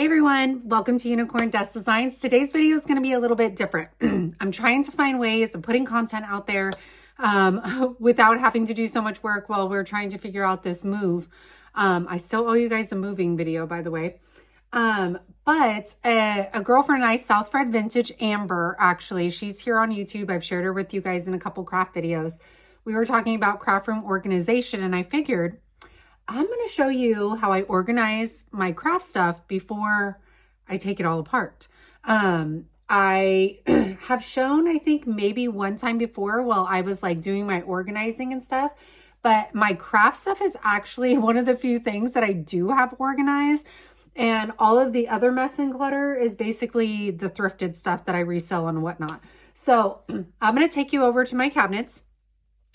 everyone, welcome to Unicorn Dust Designs. Today's video is going to be a little bit different. I'm trying to find ways of putting content out there without having to do so much work while we're trying to figure out this move. I still owe you guys a moving video, by the way. But a girlfriend and I, Southfred Vintage Amber, actually, she's here on YouTube. I've shared her with you guys in a couple craft videos. We were talking about craft room organization, and I figured I'm going to show you how I organize my craft stuff before I take it all apart. I have shown, I think maybe one time before while I was like doing my organizing and stuff, but my craft stuff is actually one of the few things that I do have organized. And all of the other mess and clutter is basically the thrifted stuff that I resell and whatnot. So I'm going to take you over to my cabinets.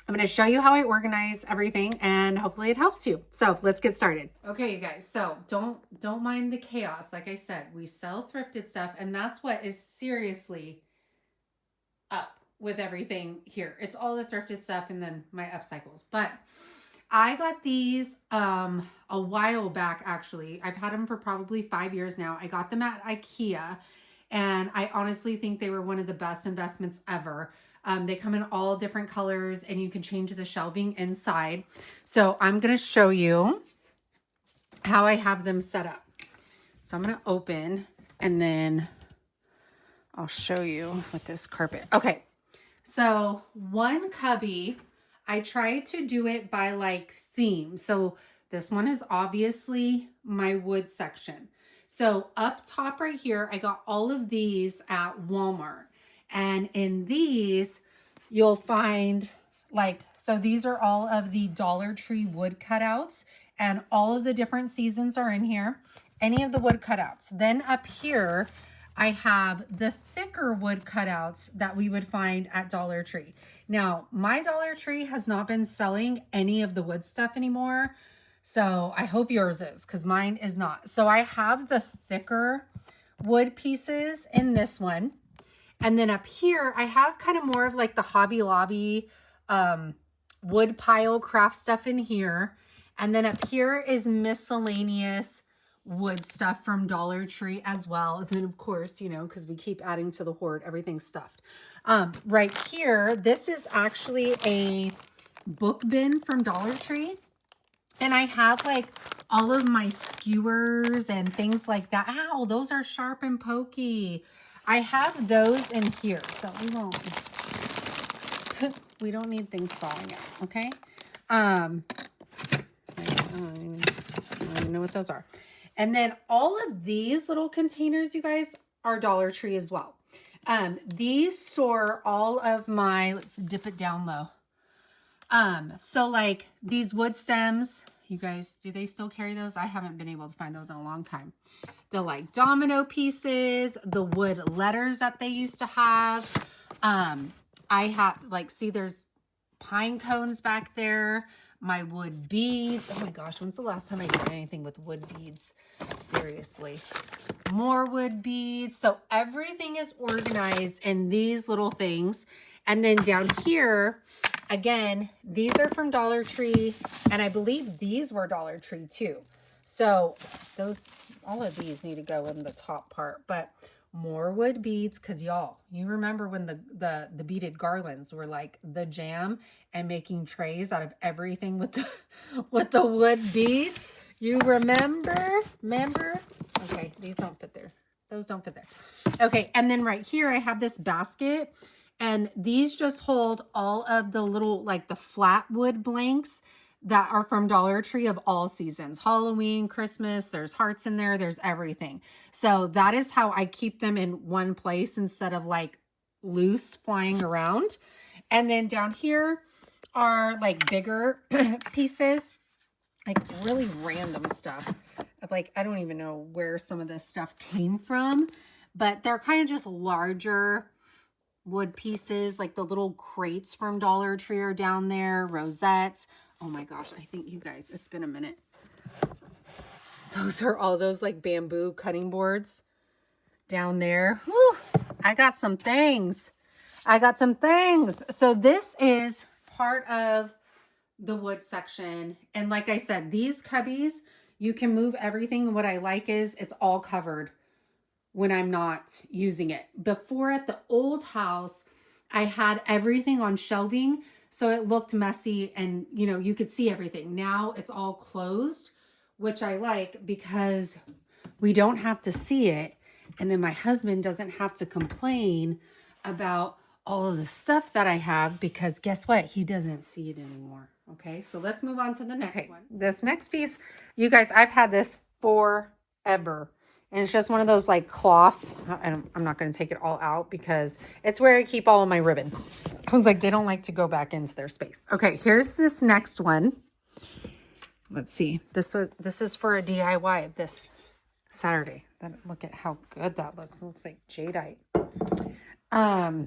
I'm going to show you how I organize everything and hopefully it helps you. So let's get started. Okay, you guys. So don't mind the chaos. Like I said, we sell thrifted stuff and that's what is seriously up with everything here. It's all the thrifted stuff and then my upcycles. But I got these a while back, actually. I've had them for probably 5 years now. I got them at IKEA and I honestly think they were one of the best investments ever. They come in all different colors and you can change the shelving inside. So I'm going to show you how I have them set up. So I'm going to open and then I'll show you with this carpet. Okay. So one cubby, I tried to do it by like theme. So this one is obviously my wood section. So up top right here, I got all of these at Walmart. And in these, you'll find like, so these are all of the Dollar Tree wood cutouts and all of the different seasons are in here. Any of the wood cutouts. Then up here, I have the thicker wood cutouts that we would find at Dollar Tree. Now, my Dollar Tree has not been selling any of the wood stuff anymore. So I hope yours is because mine is not. So I have the thicker wood pieces in this one. And then up here, I have kind of more of like the Hobby Lobby wood pile craft stuff in here. And then up here is miscellaneous wood stuff from Dollar Tree as well. And then of course, you know, because we keep adding to the hoard, everything's stuffed. Right here, this is actually a book bin from Dollar Tree. And I have like all of my skewers and things like that. Ow, those are sharp and pokey. I have those in here, so we don't need things falling out, okay? I don't even know what those are. And then all of these little containers, you guys, are Dollar Tree as well. These store all of my, let's dip it down low. So like these wood stems, you guys, do they still carry those? I haven't been able to find those in a long time. The like domino pieces, the wood letters that they used to have. I have like, see there's pine cones back there. My wood beads. Oh my gosh, when's the last time I did anything with wood beads? Seriously. More wood beads. So everything is organized in these little things. And then down here, again, these are from Dollar Tree. And I believe these were Dollar Tree too. So those, all of these need to go in the top part, but more wood beads. Cause y'all, you remember when the beaded garlands were like the jam and making trays out of everything with the wood beads. You remember? Okay. These don't fit there. Those don't fit there. Okay. And then right here, I have this basket and these just hold all of the little, like the flat wood blanks that are from Dollar Tree of all seasons. Halloween, Christmas, there's hearts in there, there's everything. So that is how I keep them in one place instead of like loose flying around. And then down here are like bigger pieces, like really random stuff. Like, I don't even know where some of this stuff came from, but they're kind of just larger wood pieces, like the little crates from Dollar Tree are down there, rosettes. Oh my gosh, I think you guys, it's been a minute. Those are all those like bamboo cutting boards down there. Whew, I got some things. So this is part of the wood section. And like I said, these cubbies, You can move everything. And what I like is it's all covered when I'm not using it. Before at the old house, I had everything on shelving, so it looked messy and, you know, you could see everything. Now it's all closed, which I like because we don't have to see it. And then my husband doesn't have to complain about all of the stuff that I have, because guess what? He doesn't see it anymore. Okay, so let's move on to the next one. This next piece, you guys, I've had this forever. And it's just one of those like cloth. I'm not going to take it all out because it's where I keep all of my ribbon. I was like, they don't like to go back into their space. Okay, here's this next one. Let's see. This is for a DIY this Saturday. Then look at how good that looks. It looks like jadeite. I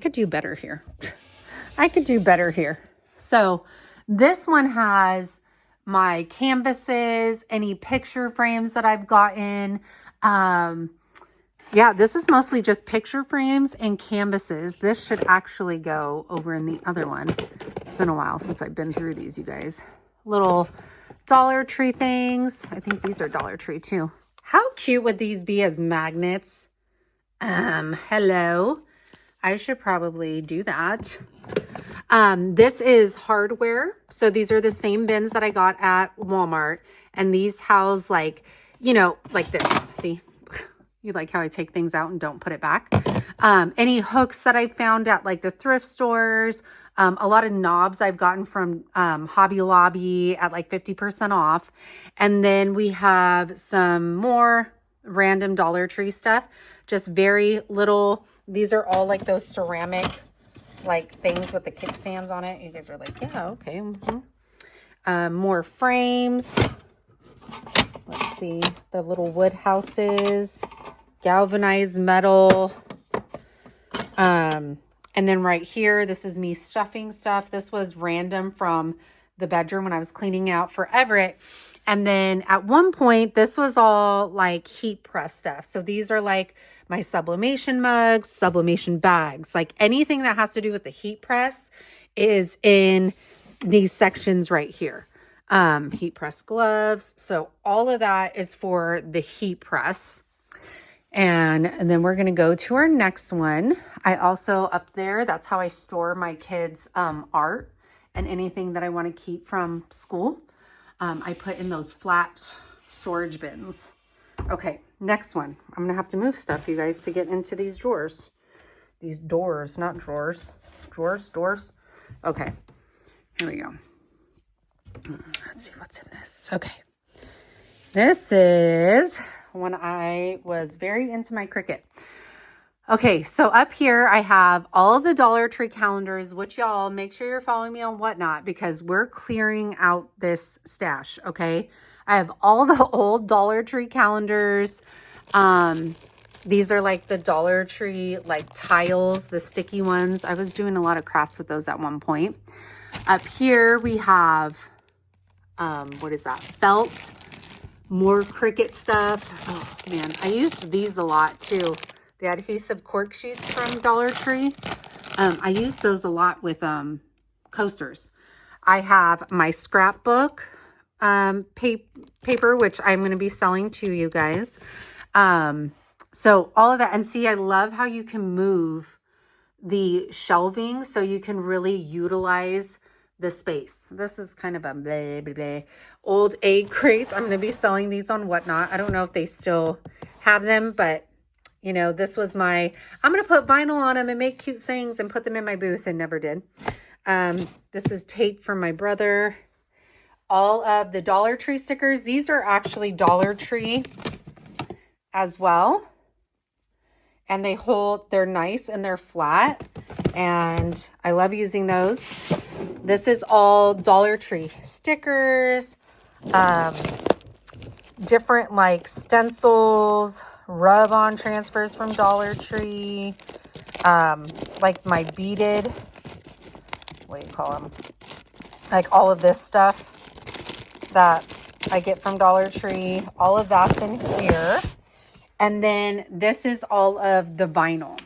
could do better here. I could do better here. So this one has my canvases, any picture frames that I've gotten. Yeah, this is mostly just picture frames and canvases. This should actually go over in the other one. It's been a while since I've been through these, you guys. Little Dollar Tree things. I think these are Dollar Tree too. How cute would these be as magnets? Hello. I should probably do that. This is hardware. So these are the same bins that I got at Walmart. And these house like, you know, like this. See, you like how I take things out and don't put it back. Any hooks that I found at like the thrift stores. A lot of knobs I've gotten from Hobby Lobby at like 50% off. And then we have some more random Dollar Tree stuff. Just very little. These are all like those ceramic like things with the kickstands on it. You guys are like, yeah, okay. More frames. Let's see. The little wood houses. Galvanized metal. And then right here, this is me stuffing stuff. This was random from the bedroom when I was cleaning out for Everett. And then at one point, this was all like heat press stuff. So these are like my sublimation mugs, sublimation bags, like anything that has to do with the heat press is in these sections right here. Heat press gloves. So all of that is for the heat press. And then we're going to go to our next one. I also up there, that's how I store my kids' art and anything that I want to keep from school. I put in those flat storage bins. Okay, next one. I'm going to have to move stuff, you guys, to get into these drawers. These doors, not drawers. Drawers, doors. Okay, here we go. Let's see what's in this. Okay. This is when I was very into my Cricut. Okay, so up here I have all of the Dollar Tree calendars, which y'all make sure you're following me on Whatnot because we're clearing out this stash, okay? I have all the old Dollar Tree calendars. These are like the Dollar Tree like tiles, the sticky ones. I was doing a lot of crafts with those at one point. Up here we have, what is that? Felt, more Cricut stuff. Oh man, I used these a lot too. The adhesive cork sheets from Dollar Tree. I use those a lot with coasters. I have my scrapbook paper, which I'm going to be selling to you guys. So all of that. And see, I love how you can move the shelving so you can really utilize the space. This is kind of a blah, blah, blah. Old egg crates. I'm going to be selling these on Whatnot. I don't know if they still have them, but you know, this was my, I'm going to put vinyl on them and make cute sayings and put them in my booth, and never did. This is tape from my brother. All of the Dollar Tree stickers. These are actually Dollar Tree as well. And they hold, they're nice and they're flat. And I love using those. This is all Dollar Tree stickers. Different like stencils, rub-on transfers from Dollar Tree, like my beaded, what do you call them? Like all of this stuff that I get from Dollar Tree, all of that's in here. And then this is all of the vinyl.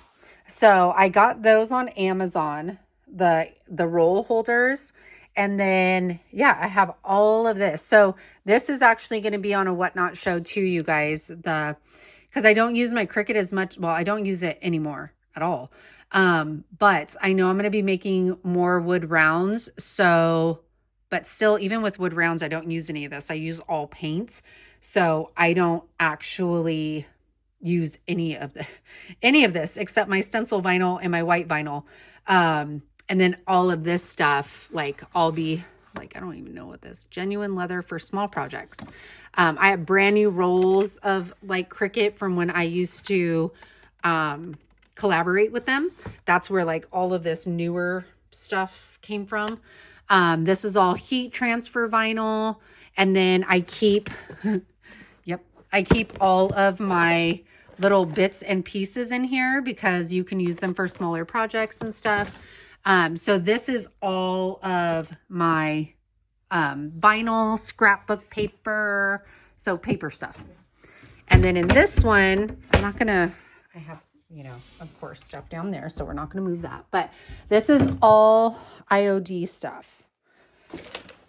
So I got those on Amazon, the roll holders, And then, yeah, I have all of this. So this is actually going to be on a Whatnot show too, you guys. Because I don't use my Cricut as much. Well, I don't use it anymore at all. But I know I'm going to be making more wood rounds. So, but still, even with wood rounds, I don't use any of this. I use all paint. So I don't actually use any of this except my stencil vinyl and my white vinyl. And then all of this stuff, like I'll be like, I don't even know what this, genuine leather for small projects. I have brand new rolls of like Cricut from when I used to, collaborate with them. That's where like all of this newer stuff came from. This is all heat transfer vinyl. And then I keep, I keep all of my little bits and pieces in here because you can use them for smaller projects and stuff. So this is all of my vinyl, scrapbook paper, so paper stuff. And then in this one, I'm not gonna, I have, you know, of course, stuff down there, so we're not gonna move that. But this is all IOD stuff.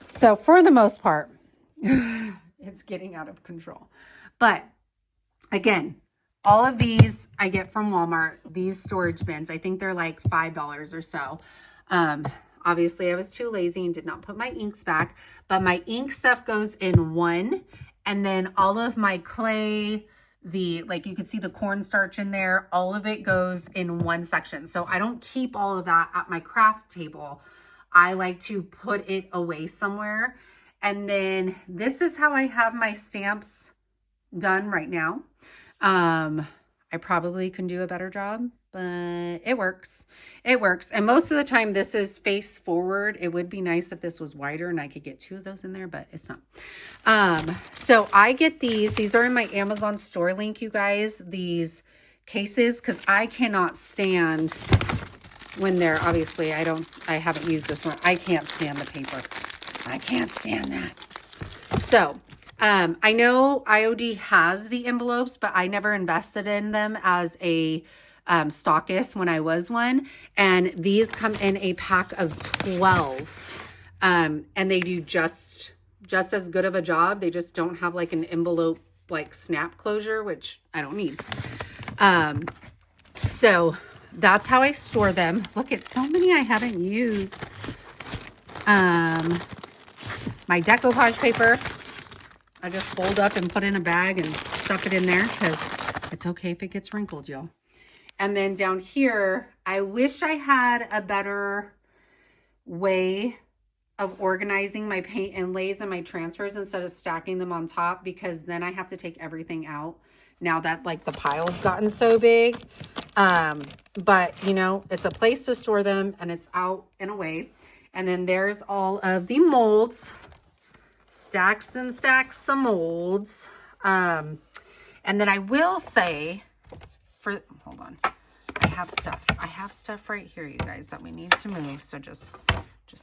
So for the most part, it's getting out of control. But again, all of these I get from Walmart, these storage bins. I think they're like $5 or so. Obviously I was too lazy and did not put my inks back, but my ink stuff goes in one. And then all of my clay, like you can see the cornstarch in there, all of it goes in one section. So I don't keep all of that at my craft table. I like to put it away somewhere. And then this is how I have my stamps done right now. I probably can do a better job, but it works. It works. And most of the time this is face forward. It would be nice if this was wider and I could get 2 of those in there, but it's not. So I get these are in my Amazon store link, you guys, these cases, because I cannot stand when they're, obviously I haven't used this one. I can't stand the paper. I can't stand that. So I know IOD has the envelopes, but I never invested in them as a stockist when I was one. And these come in a pack of 12. And they do just as good of a job. They just don't have like an envelope like snap closure, which I don't need. So that's how I store them. Look at so many I haven't used. My decoupage paper, I just fold up and put in a bag and stuff it in there because it's okay if it gets wrinkled, y'all. And then down here, I wish I had a better way of organizing my paint inlays and my transfers instead of stacking them on top, because then I have to take everything out now that like the pile's gotten so big. But you know, it's a place to store them and it's out and away. And then there's all of the molds. Stacks and stacks of molds. And then I will say hold on. I have stuff right here, you guys, that we need to move. So just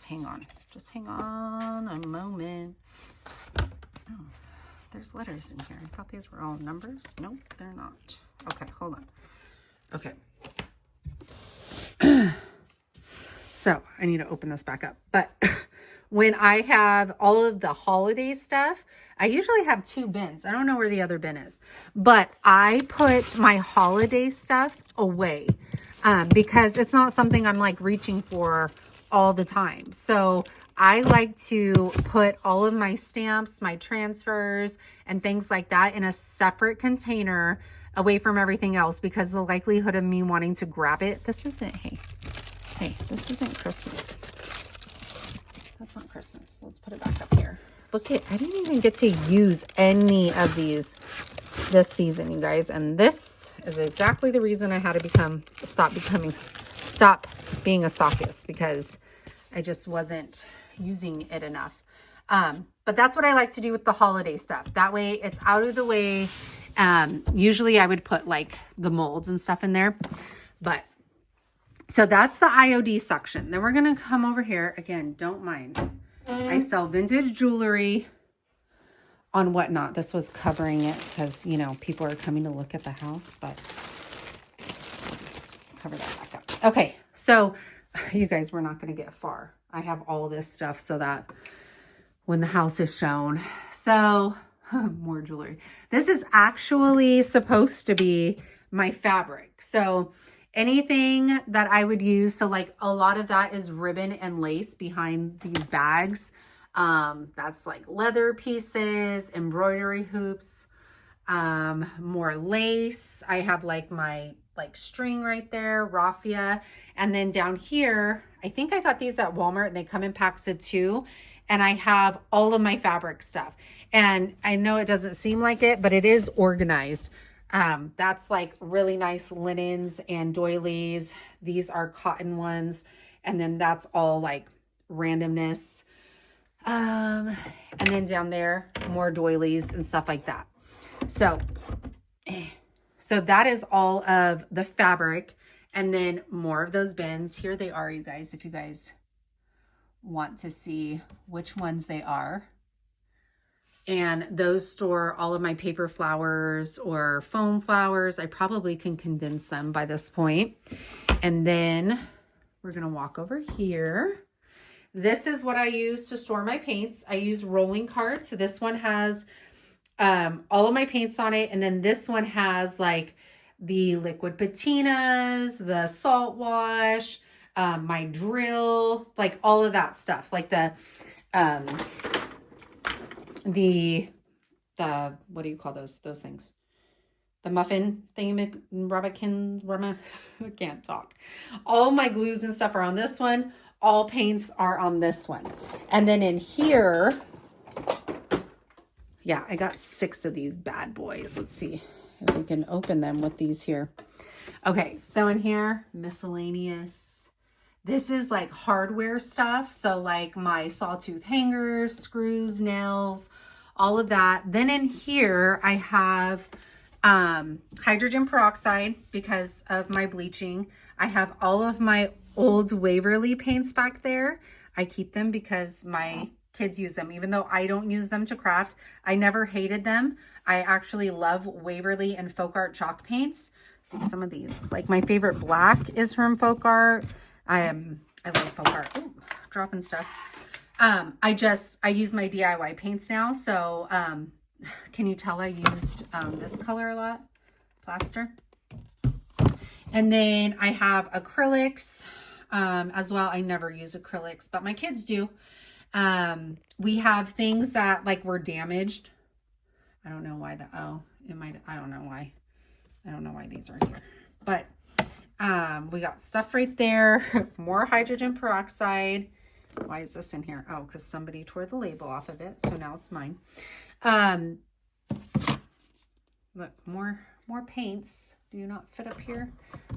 hang on. Just hang on a moment. Oh, there's letters in here. I thought these were all numbers. Nope, they're not. Okay, hold on. Okay. So I need to open this back up. But when I have all of the holiday stuff, I usually have 2 bins. I don't know where the other bin is, but I put my holiday stuff away because it's not something I'm like reaching for all the time. So I like to put all of my stamps, my transfers, and things like that in a separate container away from everything else, because the likelihood of me wanting to grab it, this isn't this isn't Christmas. That's not Christmas. Let's put it back up here. Look at, I didn't even get to use any of these this season, you guys. And this is exactly the reason I had to stop being a stockist, because I just wasn't using it enough. But that's what I like to do with the holiday stuff. That way it's out of the way. Usually I would put like the molds and stuff in there, but so that's the IOD section. Then we're going to come over here again. Don't mind. I sell vintage jewelry on Whatnot. This was covering it because, you know, people are coming to look at the house, but let's cover that back up. Okay. So you guys, we're not going to get far. I have all this stuff so that when the house is shown. So more jewelry. This is actually supposed to be my fabric. So anything that I would use, so like a lot of that is ribbon and lace behind these bags. That's like leather pieces, embroidery hoops, more lace. I have like my string right there, raffia. And then down here, I think I got these at Walmart and they come in packs of 2. And I have all of my fabric stuff. And I know it doesn't seem like it, but it is organized. That's like really nice linens and doilies. These are cotton ones. And then that's all like randomness. And then down there, more doilies and stuff like that. So that is all of the fabric. And then more of those bins. Here they are, you guys, if you guys want to see which ones they are. And those store all of my paper flowers or foam flowers. I probably can condense them by this point. And then we're going to walk over here. This is what I use to store my paints. I use rolling carts. So this one has all of my paints on it. And then this one has like the liquid patinas, the salt wash, my drill, like all of that stuff, like the what do you call those things? The muffin thingy, I can't talk. All my glues and stuff are on this one. All paints are on this one. And then in here, yeah, I got 6 of these bad boys. Let's see if we can open them with these here. Okay, so in here, miscellaneous. This is like hardware stuff. So like my sawtooth hangers, screws, nails, all of that. Then in here, I have hydrogen peroxide because of my bleaching. I have all of my old Waverly paints back there. I keep them because my kids use them, even though I don't use them to craft. I never hated them. I actually love Waverly and Folk Art chalk paints. See some of these. Like my favorite black is from Folk Art. I love Folk Art. Ooh, dropping stuff. I use my DIY paints now. So, can you tell I used, this color a lot? Plaster. And then I have acrylics, as well. I never use acrylics, but my kids do. We have things that like were damaged. I don't know why I don't know why these are here, but we got stuff right there. More hydrogen peroxide. Why is this in here? Oh, because somebody tore the label off of it, so now it's mine. Look, more paints. Do you not fit up here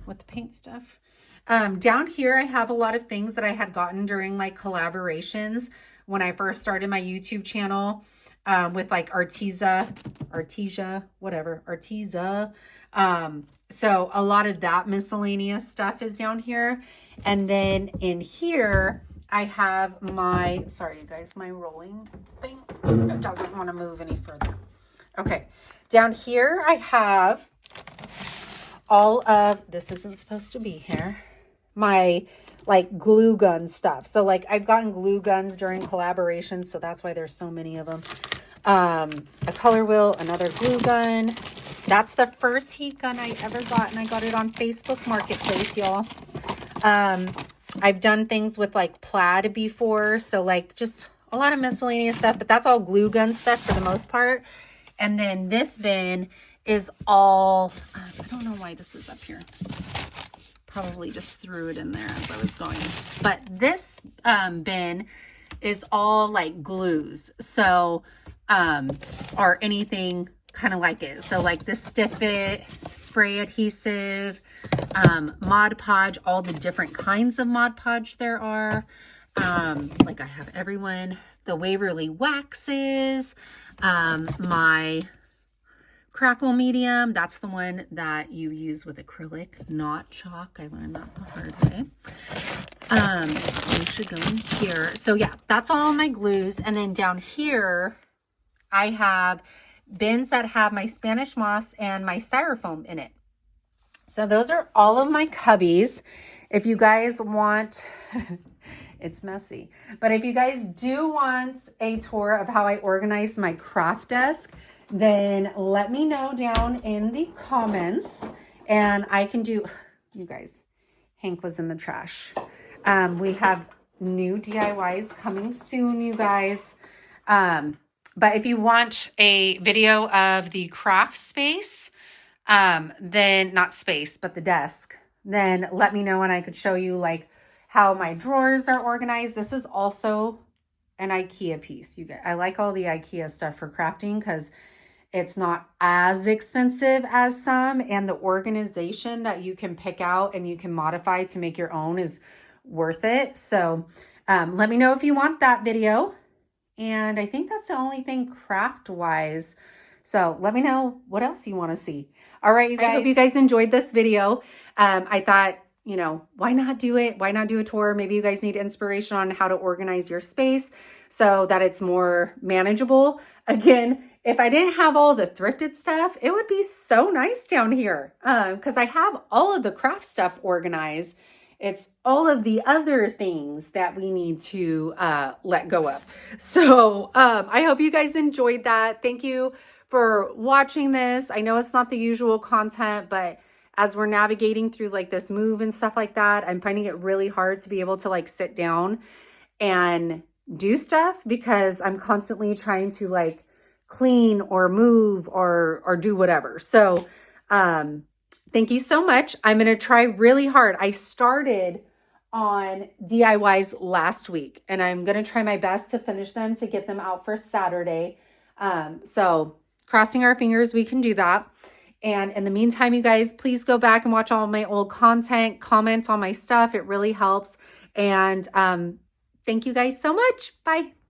with the paint stuff? Down here, I have a lot of things that I had gotten during like collaborations when I first started my YouTube channel, with like Artesia, whatever, Artesia. So a lot of that miscellaneous stuff is down here. And then in here, I have my, sorry you guys, my rolling thing. It doesn't want to move any further. Okay. Down here, I have all of, this isn't supposed to be here, my like glue gun stuff. So like I've gotten glue guns during collaborations, so that's why there's so many of them. A color wheel, another glue gun. That's the first heat gun I ever got, and I got it on Facebook Marketplace, y'all. I've done things with like plaid before, so like just a lot of miscellaneous stuff, but that's all glue gun stuff for the most part. And then this bin is all, I don't know why this is up here. Probably just threw it in there as I was going. But this bin is all like glues. So, or anything kind of like it. So like this Stiff It, spray adhesive, Mod Podge, all the different kinds of Mod Podge there are. Like I have everyone, the Waverly waxes, my crackle medium, that's the one that you use with acrylic, not chalk. I learned that the hard way. We should go in here. So yeah, that's all my glues. And then down here, I have bins that have my Spanish moss and my styrofoam in it. So those are all of my cubbies. if you guys want, it's messy, but if you guys do want a tour of how I organize my craft desk, then let me know down in the comments and I can do, you guys, Hank was in the trash. We have new DIYs coming soon, you guys. But if you want a video of the craft space, then not space, but the desk, then let me know and I could show you like how my drawers are organized. This is also an IKEA piece. You get, I like all the IKEA stuff for crafting because it's not as expensive as some, and the organization that you can pick out and you can modify to make your own is worth it. So let me know if you want that video. And I think that's the only thing craft wise. So let me know what else you want to see. All right, you guys. I hope you guys enjoyed this video. I thought, you know, why not do it? Why not do a tour? Maybe you guys need inspiration on how to organize your space so that it's more manageable. Again, if I didn't have all the thrifted stuff, it would be so nice down here because I have all of the craft stuff organized. It's all of the other things that we need to let go of. So I hope you guys enjoyed that. Thank you for watching this. I know it's not the usual content, but as we're navigating through like this move and stuff like that, I'm finding it really hard to be able to like sit down and do stuff because I'm constantly trying to like clean or move or do whatever. So thank you so much. I'm going to try really hard. I started on DIYs last week and I'm going to try my best to finish them to get them out for Saturday. So crossing our fingers, we can do that. And in the meantime, you guys, please go back and watch all my old content, comment on my stuff. It really helps. And thank you guys so much. Bye.